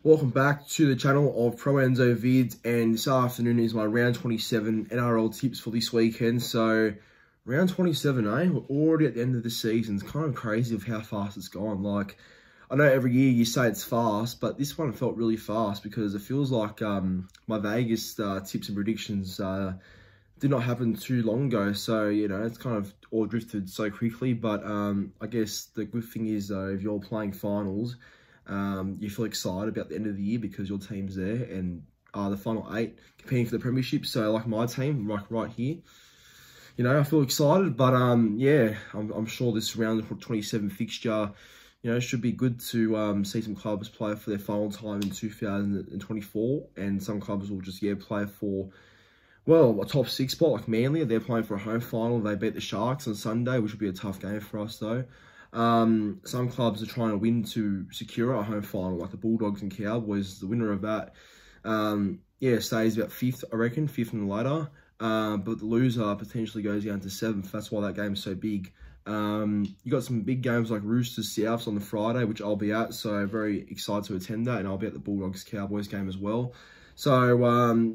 Welcome back to the channel of Pro Enzo Vids, and this afternoon is my round 27 NRL tips for this weekend. So round 27, we're already at the end of the season. It's kind of crazy of how fast it's gone. Like, I know every year you say it's fast, but this one felt really fast because it feels like my Vegas tips and predictions did not happen too long ago. So, you know, it's kind of all drifted so quickly. But I guess the good thing is, though, if you're playing finals, you feel excited about the end of the year because your team's there and the final 8 competing for the premiership. So like my team, like right here, you know, I feel excited. But yeah, I'm sure this round 27 fixture, you know, should be good to see some clubs play for their final time in 2024, and some clubs will just play for, well, a top 6 spot. Like Manly, they're playing for a home final. They beat the Sharks on Sunday, which will be a tough game for us though. Some clubs are trying to win to secure a home final, like the Bulldogs and Cowboys. The winner of that, stays about 5th, I reckon, 5th in the ladder. But the loser potentially goes down to 7th. That's why that game's so big. You got some big games like Roosters, Souths on the Friday, which I'll be at. So very excited to attend that, and I'll be at the Bulldogs Cowboys game as well. So,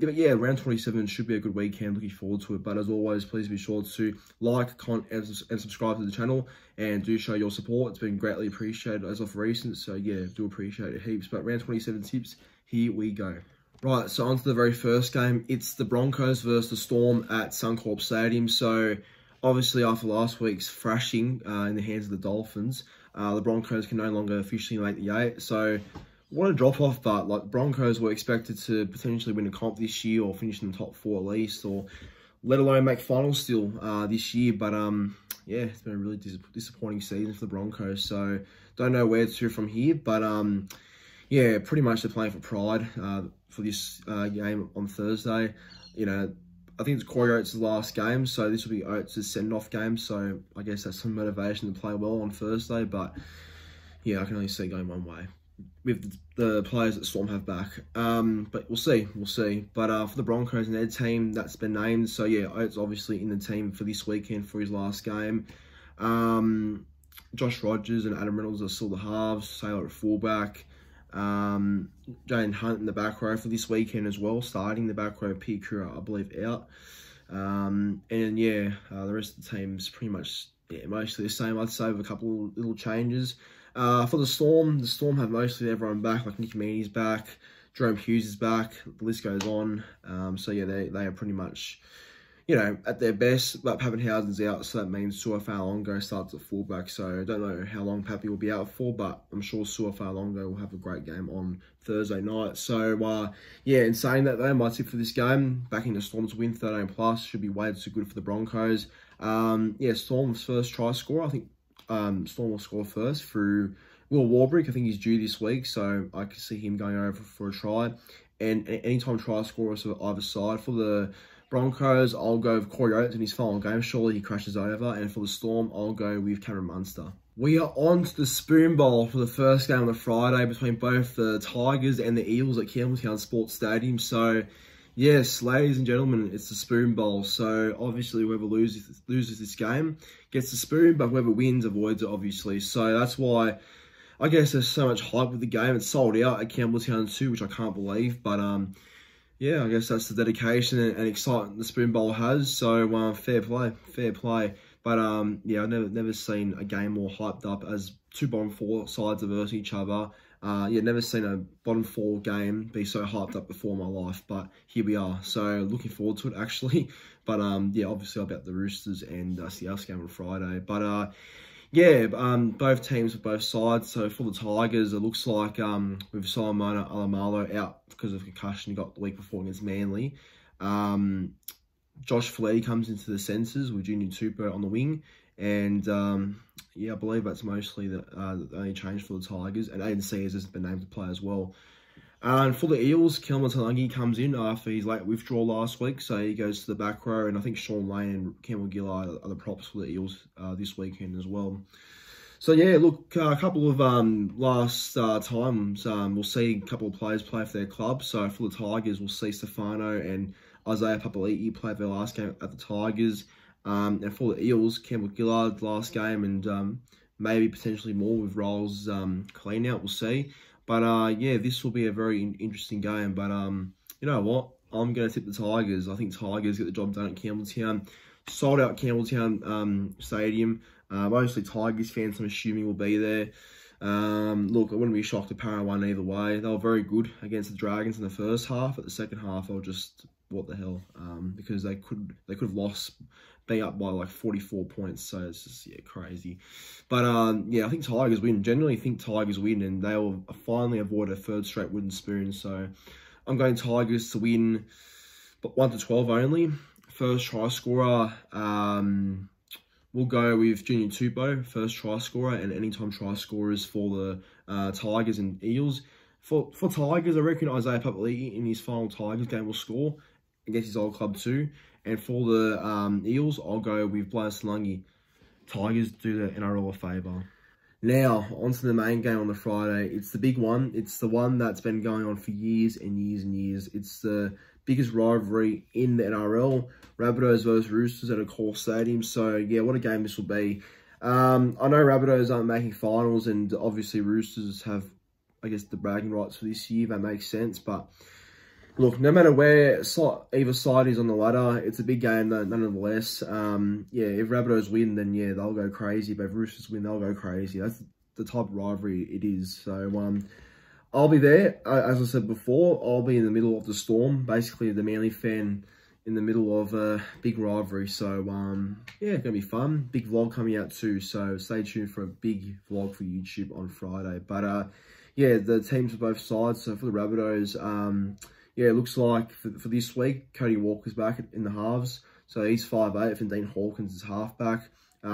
but yeah, round 27 should be a good weekend. Looking forward to it. But as always, please be sure to like, comment, and subscribe to the channel. And do show your support. It's been greatly appreciated as of recent. So, yeah, do appreciate it heaps. But round 27 tips, here we go. Right, so on to the very first game. It's the Broncos versus the Storm at Suncorp Stadium. So, obviously, after last week's thrashing in the hands of the Dolphins, the Broncos can no longer officially make the 8. So, what a drop-off, but like Broncos were expected to potentially win a comp this year or finish in the top 4 at least, or let alone make finals still this year. But yeah, it's been a really disappointing season for the Broncos. So don't know where to from here, but yeah, pretty much they're playing for pride for this game on Thursday. You know, I think it's Corey Oates' last game, so this will be Oates' send-off game. So I guess that's some motivation to play well on Thursday. But yeah, I can only see going one way with the players that Storm have back. But we'll see. But for the Broncos and their team, that's been named. So yeah, Oates obviously in the team for this weekend for his last game. Josh Rogers and Adam Reynolds are still the halves. Sailor at fullback. Jane Hunt in the back row for this weekend as well, starting the back row. Pete Kura, I believe, out. And yeah, the rest of the team's pretty much mostly the same. I'd say with a couple of little changes. For the Storm have mostly everyone back, like Nick Meaney's back, Jerome Hughes is back, the list goes on. So yeah, they are pretty much, you know, at their best. But Pappenhausen's out, so that means Suafa'alongo starts at fullback. So I don't know how long Pappy will be out for, but I'm sure Suafa'alongo will have a great game on Thursday night. So yeah, in saying that though, my tip for this game, backing the Storm to win 13+, should be way too good for the Broncos. Yeah, Storm's first try scorer, I think Storm will score first through Will Warbrick. I think he's due this week, so I can see him going over for a try. And anytime try scorers of either side. For the Broncos, I'll go with Corey Oates in his final game. Surely he crashes over. And for the Storm, I'll go with Cameron Munster. We are on to the Spoon Bowl for the first game on the Friday between both the Tigers and the Eels at Campbelltown Sports Stadium. So, yes, ladies and gentlemen, it's the Spoon Bowl. So, obviously, whoever loses this game gets the spoon, but whoever wins avoids it, obviously. So, that's why I guess there's so much hype with the game. It's sold out at Campbelltown too, which I can't believe. But, yeah, I guess that's the dedication and excitement the Spoon Bowl has. So, fair play. But, yeah, I've never seen a game more hyped up as 2 bottom 4 sides versus each other. Yeah, never seen a bottom 4 game be so hyped up before in my life, but here we are. So looking forward to it actually. But yeah, obviously I'll bet the Roosters and Souths game on Friday. But yeah, both teams with both sides. So for the Tigers, it looks like with Solomona Alamalo out because of concussion he got the week before against Manly. Josh Flaherty comes into the centres with Junior Tupou on the wing. And yeah, I believe that's mostly the only change for the Tigers. And Aiden Sears has been named to play as well. And for the Eels, Kelma Talangi comes in after his late withdrawal last week. So he goes to the back row. And I think Sean Lane and Campbell Gillard are the props for the Eels this weekend as well. So yeah, look, a couple of last times we'll see a couple of players play for their club. So for the Tigers, we'll see Stefano and Isaiah Papali'i play their last game at the Tigers. And for the Eels, Campbell Gillard last game, and maybe potentially more with Rolls clean out. We'll see. But yeah, this will be a very interesting game. But you know what? I'm going to tip the Tigers. I think Tigers get the job done at Campbelltown. Sold out Campbelltown Stadium. Mostly Tigers fans, I'm assuming, will be there. Look, I wouldn't be shocked if Para won either way. They were very good against the Dragons in the first half. At the second half, they were just, what the hell? Because they could have lost, being up by like 44 points. So it's just, yeah, crazy. But yeah, I think Tigers win. Generally think Tigers win, and they will finally avoid a third straight wooden spoon. So I'm going Tigers to win, but 1-12 only. First try scorer, we'll go with Junior Tupou, first try scorer, and anytime try scorers for the Tigers and Eels. For Tigers, I reckon Isaiah Papali'i in his final Tigers game will score against his old club too. And for the Eels, I'll go with Blair Salungi. Tigers do the NRL a favour. Now, on to the main game on the Friday. It's the big one. It's the one that's been going on for years and years and years. It's the biggest rivalry in the NRL. Rabbitohs versus Roosters at a core stadium. So, yeah, what a game this will be. I know Rabbitohs aren't making finals, and obviously Roosters have, I guess, the bragging rights for this year. That makes sense. But, look, no matter where either side is on the ladder, it's a big game nonetheless. Yeah, if Rabbitohs win, then yeah, they'll go crazy. But if Roosters win, they'll go crazy. That's the type of rivalry it is. So, I'll be there. As I said before, I'll be in the middle of the storm. Basically, the Manly fan in the middle of a big rivalry. So, yeah, it's going to be fun. Big vlog coming out too. So, stay tuned for a big vlog for YouTube on Friday. But, yeah, the teams for both sides. So, for the Rabbitohs, yeah, it looks like for this week, Cody Walker's back in the halves. So he's 5'8", and Dean Hawkins is halfback.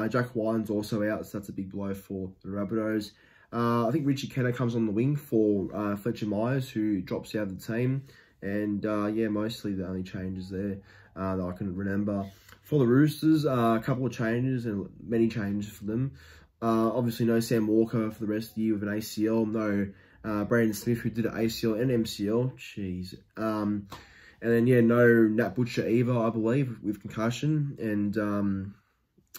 Jack Wyden's also out, so that's a big blow for the Rabbitohs. I think Richie Kenner comes on the wing for Fletcher Myers, who drops out of the team. And yeah, mostly the only changes there that I can remember. For the Roosters, a couple of changes and many changes for them. Obviously, no Sam Walker for the rest of the year with an ACL. No Brandon Smith, who did an ACL and MCL. Jeez. And then, yeah, no Nat Butcher either, I believe, with concussion. And,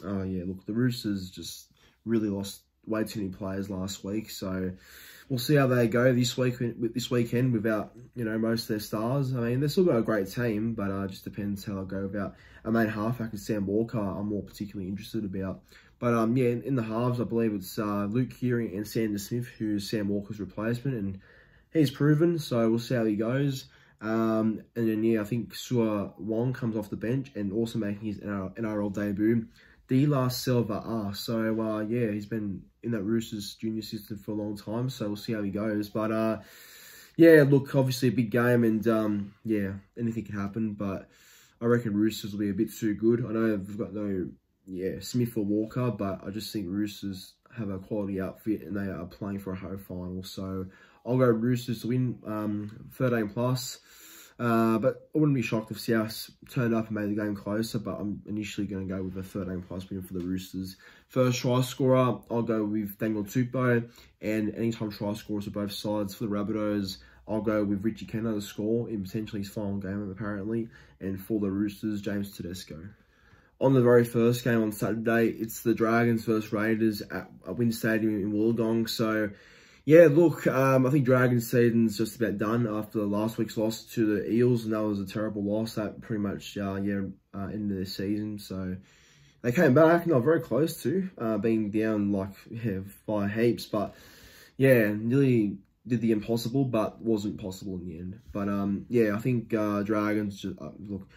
oh, yeah, look, the Roosters just really lost way too many players last week. So we'll see how they go this weekend without, you know, most of their stars. I mean, they've still got a great team, but it just depends how they'll go about a main halfback and Sam Walker. I'm more particularly interested about. But, yeah, in the halves, I believe it's Luke Keary and Sanders Smith, who's Sam Walker's replacement, and he's proven, so we'll see how he goes. And then, yeah, I think Sua Wong comes off the bench and also making his NRL debut. De La Silva So, yeah, he's been in that Roosters junior system for a long time, so we'll see how he goes. But, yeah, look, obviously a big game, and, yeah, anything can happen, but I reckon Roosters will be a bit too good. I know they've got no... yeah, Smith or Walker, but I just think Roosters have a quality outfit and they are playing for a home final. So I'll go Roosters to win 13+. But I wouldn't be shocked if South turned up and made the game closer, but I'm initially going to go with a 13+ win for the Roosters. First try scorer, I'll go with Daniel Tupou, and anytime try scorers for both sides. For the Rabbitohs, I'll go with Richie Kenner to score in potentially his final game, apparently. And for the Roosters, James Tedesco. On the very first game on Saturday, it's the Dragons versus Raiders at WIN Stadium in Wollongong. So, yeah, look, I think Dragons season's just about done after last week's loss to the Eels, and that was a terrible loss. That pretty much, ended their season. So, they came back, not very close to being down, like, yeah, by heaps. But, yeah, nearly did the impossible, but wasn't possible in the end. But, yeah, I think Dragons, just, look...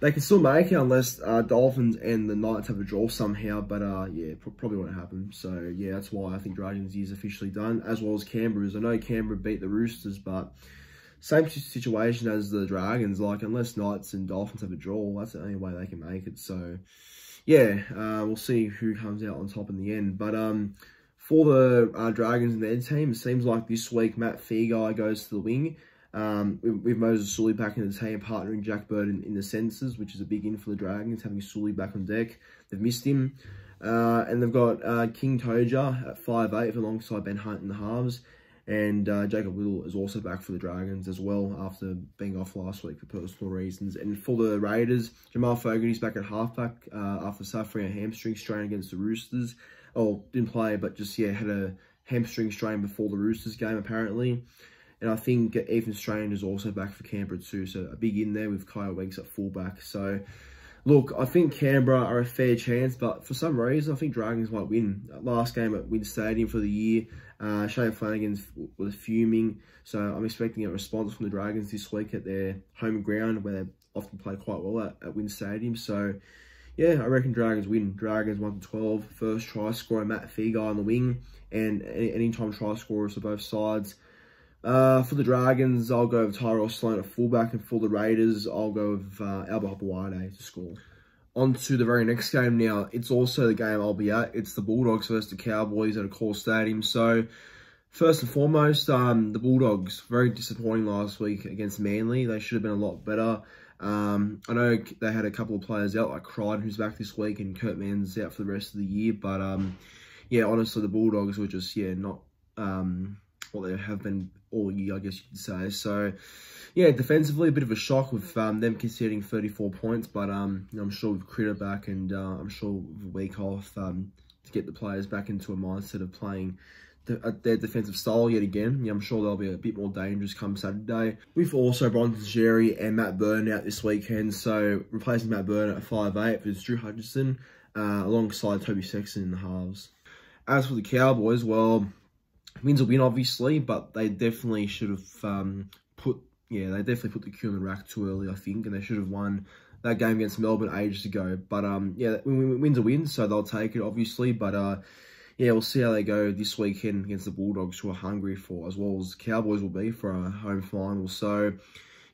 they can still make it unless Dolphins and the Knights have a draw somehow. But, yeah, probably won't happen. So, yeah, that's why I think Dragons is officially done, as well as Canberra's. I know Canberra beat the Roosters, but same situation as the Dragons. Like, unless Knights and Dolphins have a draw, that's the only way they can make it. So, yeah, we'll see who comes out on top in the end. But, for the Dragons and their team, it seems like this week Matt Feagai goes to the wing. With Moses Sully back in the team, partnering Jack Bird in the centres, which is a big in for the Dragons, having Sully back on deck. They've missed him. And they've got King Toja at 5'8", alongside Ben Hunt in the halves. And Jacob Little is also back for the Dragons as well, after being off last week for personal reasons. And for the Raiders, Jamal Fogarty's back at halfback after suffering a hamstring strain against the Roosters. Oh, didn't play, but just, yeah, had hamstring strain before the Roosters game, apparently. And I think Ethan Strange is also back for Canberra too. So a big in there with Kyle Weeks at fullback. So, look, I think Canberra are a fair chance, but for some reason, I think Dragons might win. Last game at Wynn Stadium for the year, Shane Flanagan was fuming. So I'm expecting a response from the Dragons this week at their home ground, where they often play quite well at Wynn Stadium. So, yeah, I reckon Dragons win. Dragons 1-12. First try scorer, Matt Feagai on the wing. And anytime try scorers for both sides. For the Dragons, I'll go with Tyrell Sloan at fullback, and for the Raiders, I'll go with Albert Hopewade to score. On to the very next game now. It's also the game I'll be at. It's the Bulldogs versus the Cowboys at a Core Stadium. So, first and foremost, the Bulldogs, very disappointing last week against Manly. They should have been a lot better. I know they had a couple of players out, like Crichton, who's back this week, and Kurt Mann's out for the rest of the year. But, yeah, honestly, the Bulldogs were just, not what they have been all year, I guess you could say. So, yeah, defensively, a bit of a shock with them conceding 34 points. But I'm sure with Critter back, and I'm sure with a week off to get the players back into a mindset of playing their defensive style yet again. I'm sure they'll be a bit more dangerous come Saturday. We've also Bronson Xerri and Matt Burton out this weekend. So, replacing Matt Burton at 5'8" is Drew Hutchison, alongside Toby Sexton in the halves. As for the Cowboys, well, wins will win, obviously, but they definitely should have put the cue on the rack too early, I think, and they should have won that game against Melbourne ages ago. But, yeah, wins a win, so they'll take it, obviously. But, yeah, we'll see how they go this weekend against the Bulldogs, who are hungry for, as well as the Cowboys will be, for a home final. So,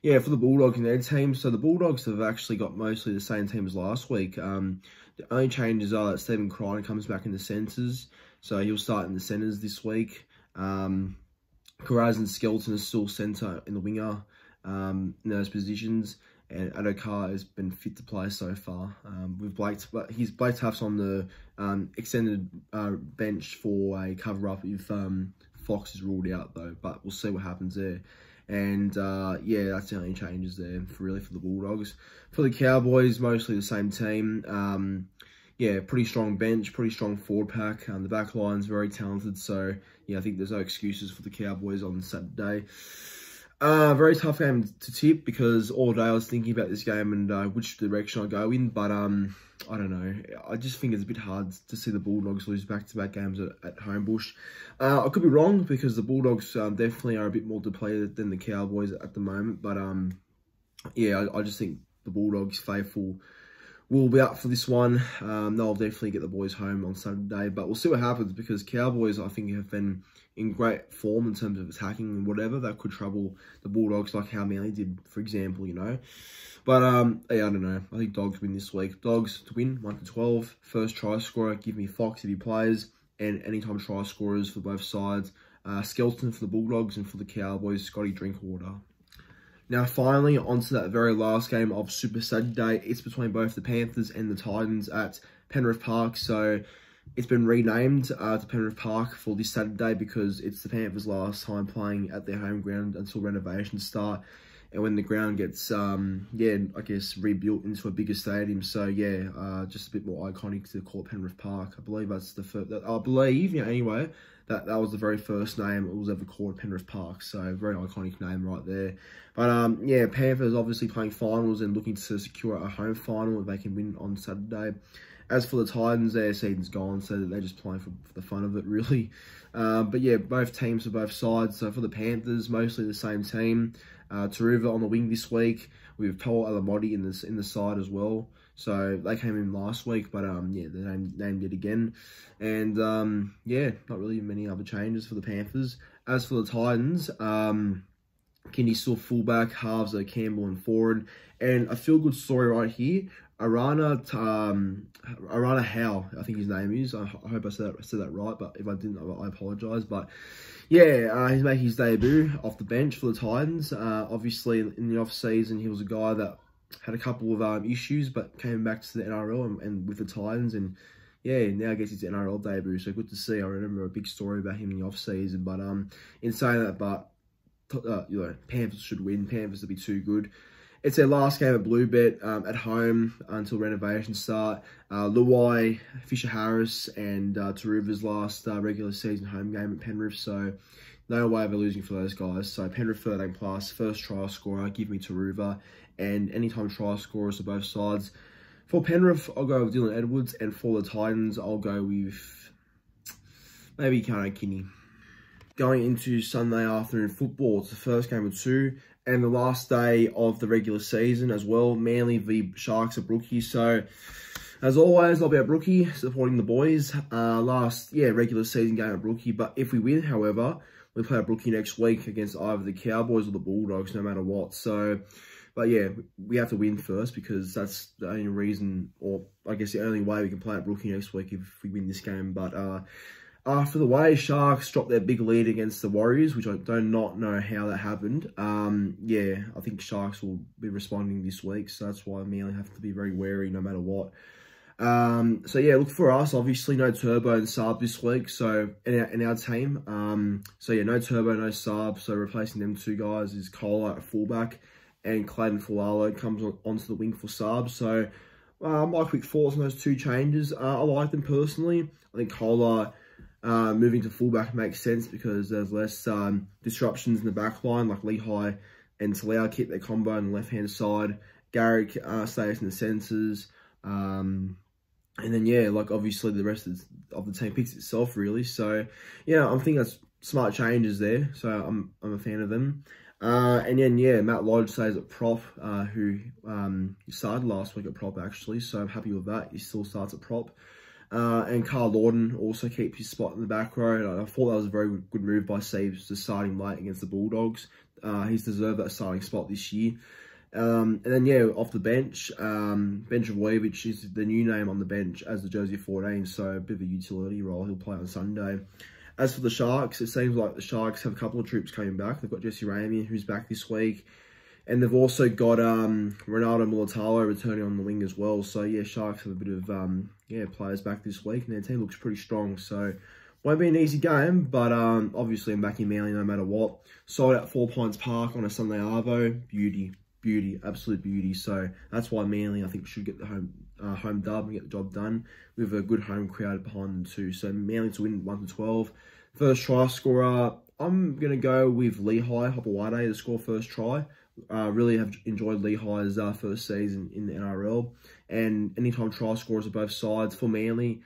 yeah, for the Bulldogs and their team, so the Bulldogs have actually got mostly the same team as last week. The only changes are that Stephen Crichton comes back in the centres, so he'll start in the centres this week. Carraz and Skelton is still centre in the winger in those positions, and Adokar has been fit to play so far. With Blake Tuff's on the extended bench for a cover-up if Fox is ruled out, though, but we'll see what happens there. And, yeah, that's the only changes there, for the Bulldogs. For the Cowboys, mostly the same team. Yeah, pretty strong bench, pretty strong forward pack. The back line's very talented, so, yeah, I think there's no excuses for the Cowboys on Saturday. Very tough game to tip, because all day I was thinking about this game and which direction I'd go in, but, I don't know. I just think it's a bit hard to see the Bulldogs lose back-to-back games at Homebush. I could be wrong, because the Bulldogs definitely are a bit more depleted than the Cowboys at the moment. But, yeah, I just think the Bulldogs faithful will be up for this one. They'll definitely get the boys home on Saturday. But we'll see what happens, because Cowboys, I think, have been in great form in terms of attacking and whatever. That could trouble the Bulldogs, like how Manly did, for example, But, yeah, I don't know. I think Dogs win this week. Dogs to win, 1-12. First try scorer, give me Fox if he plays. And anytime try scorers for both sides. Skelton for the Bulldogs, and for the Cowboys, Scotty Drinkwater. Now, finally, on to that very last game of Super Saturday. It's between both the Panthers and the Titans at Penrith Park. So, it's been renamed to Penrith Park for this Saturday, because it's the Panthers' last time playing at their home ground until renovations start. And when the ground gets, yeah, I guess, rebuilt into a bigger stadium. So, yeah, just a bit more iconic to call it Penrith Park. I believe that's the first, anyway, that was the very first name it was ever called, Penrith Park. So, very iconic name right there. But, yeah, Panthers obviously playing finals and looking to secure a home final if they can win on Saturday. As for the Titans, their season's gone, so they're just playing for the fun of it, really. But, yeah, both teams for both sides. So, for the Panthers, mostly the same team. Taruva on the wing this week, with Paul Alamoti in the side as well. So they came in last week, but yeah, they named it again. And yeah, not really many other changes for the Panthers. As for the Titans, Kindy still fullback, halves are Campbell and forward. And a feel-good story right here. Arana Howe, I think his name is. I hope I said that right, but if I didn't, I apologise. But yeah, he's making his debut off the bench for the Titans. Obviously, in the off-season, he was a guy that had a couple of issues, but came back to the NRL and with the Titans. And yeah, now gets his NRL debut, so good to see. I remember a big story about him in the off-season. But in saying that, Panthers should win. Panthers will be too good. It's their last game at Bluebet at home until renovations start. Luai, Fisher-Harris, and Taruva's last regular season home game at Penrith. So no way of losing for those guys. So Penrith 13 plus, first try scorer, give me Taruva, and anytime try scorers to both sides. For Penrith, I'll go with Dylan Edwards, and for the Titans, I'll go with maybe Kano Kinney. Going into Sunday afternoon football, it's the first game of 2 and the last day of the regular season as well. Manly v Sharks at Brookie. So, as always, I'll be at Brookie supporting the boys. Regular season game at Brookie. But if we win, however, we play at Brookie next week against either the Cowboys or the Bulldogs, no matter what. So, but yeah, we have to win first because that's the only reason, or I guess the only way we can play at Brookie next week if we win this game. But after the way Sharks dropped their big lead against the Warriors, which I do not know how that happened, I think Sharks will be responding this week. So that's why Manly have to be very wary no matter what. Look for us, obviously no Turbo and Saab this week, so in our team. No Turbo, no Saab, so replacing them 2 guys is Kola at fullback, and Clayton Fulalo comes onto the wing for Saab. So my quick thoughts on those 2 changes. I like them personally. I think Kola moving to fullback makes sense because there's less disruptions in the back line, like Lehigh and Talau keep their combo on the left-hand side. Garrick stays in the centres. And then, obviously the rest of the team picks itself, really. So, yeah, I'm thinking that's smart changes there. So, I'm a fan of them. Matt Lodge stays at prop, who started last week at prop, actually. So, I'm happy with that. He still starts at prop. And Carl Lawton also keeps his spot in the back row. I thought that was a very good move by Seeves to starting late against the Bulldogs. He's deserved that starting spot this year. Off the bench, Benjamovic is the new name on the bench as the jersey 14, so a bit of a utility role. He'll play on Sunday. As for the Sharks, it seems like the Sharks have a couple of troops coming back. They've got Jesse Ramien, who's back this week, and they've also got Ronaldo Mulatalo returning on the wing as well. So, yeah, Sharks have a bit of, players back this week, and their team looks pretty strong. So, won't be an easy game, but obviously I'm backing Manly no matter what. Sold out 4 Points Park on a Sunday Arvo. Beauty, absolute beauty. So that's why Manly, I think, should get the home dub and get the job done with a good home crowd behind them too. So Manly to win 1-12. First try scorer, I'm going to go with Lehigh Hopewade to score first try. Really have enjoyed Lehigh's first season in the NRL. And anytime try scorers of both sides for Manly,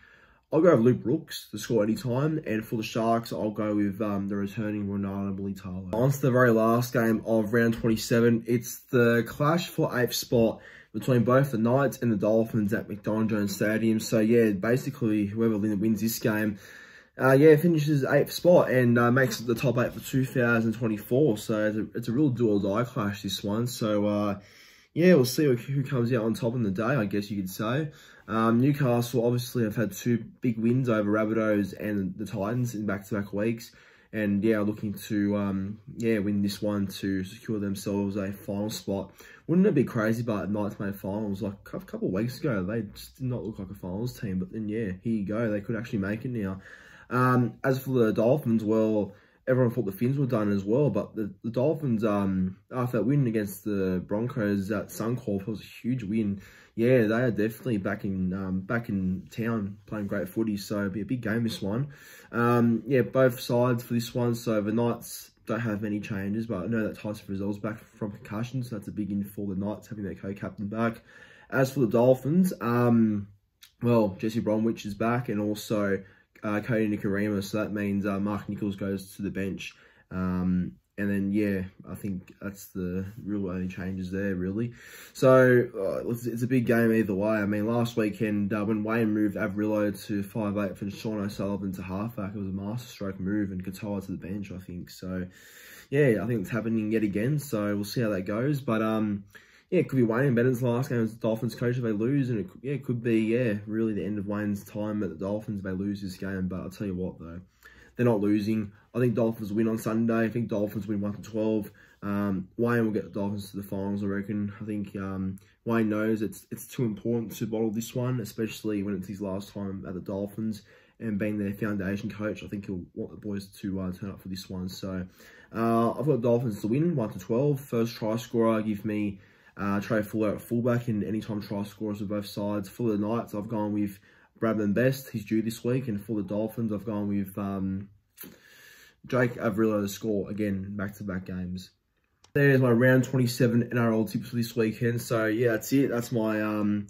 I'll go with Luke Brooks to score anytime. And for the Sharks, I'll go with the returning Ronaldo Mulatalo. On to the very last game of round 27. It's the clash for 8th spot between both the Knights and the Dolphins at McDonald Jones Stadium. So, yeah, basically, whoever wins this game, finishes 8th spot and makes it the top 8 for 2024. So, it's a real do-or-die clash, this one. So, we'll see who comes out on top in the day, I guess you could say. Newcastle obviously have had 2 big wins over Rabbitohs and the Titans in back-to-back weeks. And, looking to, win this one to secure themselves a final spot. Wouldn't it be crazy, but Knights made finals like a couple of weeks ago. They just did not look like a finals team. But then, here you go. They could actually make it now. As for the Dolphins, well, everyone thought the Finns were done as well, but the Dolphins, after that win against the Broncos at Suncorp, it was a huge win. Yeah, they are definitely back in town playing great footy, so it'll be a big game, this one. Both sides for this one. So the Knights don't have many changes, but I know that Tyson Frizzell's back from concussion, so that's a big in for the Knights, having their co-captain back. As for the Dolphins, Jesse Bromwich is back, and also Cody Nicarima, so that means Mark Nichols goes to the bench. And then, I think that's the real only changes there, really. So, it's a big game either way. I mean, last weekend, when Wayne moved Averillo to 5'8" and Sean O'Sullivan to halfback, it was a masterstroke move, and Katoa to the bench, I think. So, I think it's happening yet again, so we'll see how that goes. But, it could be Wayne Bennett's last game as Dolphins coach if they lose, and it could be, really the end of Wayne's time at the Dolphins if they lose this game. But I'll tell you what, though, they're not losing. I think Dolphins win on Sunday. I think Dolphins win 1-12. Wayne will get the Dolphins to the finals, I reckon. I think Wayne knows it's too important to bottle this one, especially when it's his last time at the Dolphins. And being their foundation coach, I think he'll want the boys to turn up for this one. So I've got Dolphins to win 1-12. First try scorer, give me Trey Fuller at fullback and anytime try scorers of both sides. For the Knights, I've gone with Bradman Best. He's due this week. And for the Dolphins, I've gone with Jake Averillo to score, again, back-to-back games. There's my round 27 NRL tips for this weekend. So, yeah, that's it. That's my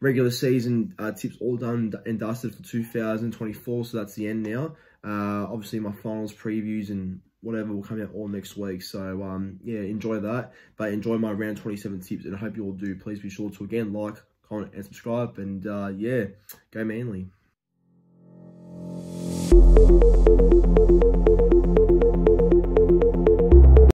regular season tips all done and dusted for 2024. So, that's the end now. Obviously, my finals previews and whatever will come out all next week. So, yeah, enjoy that. But enjoy my round 27 tips, and I hope you all do. Please be sure to, again, like, comment, and subscribe. And, yeah, go Manly.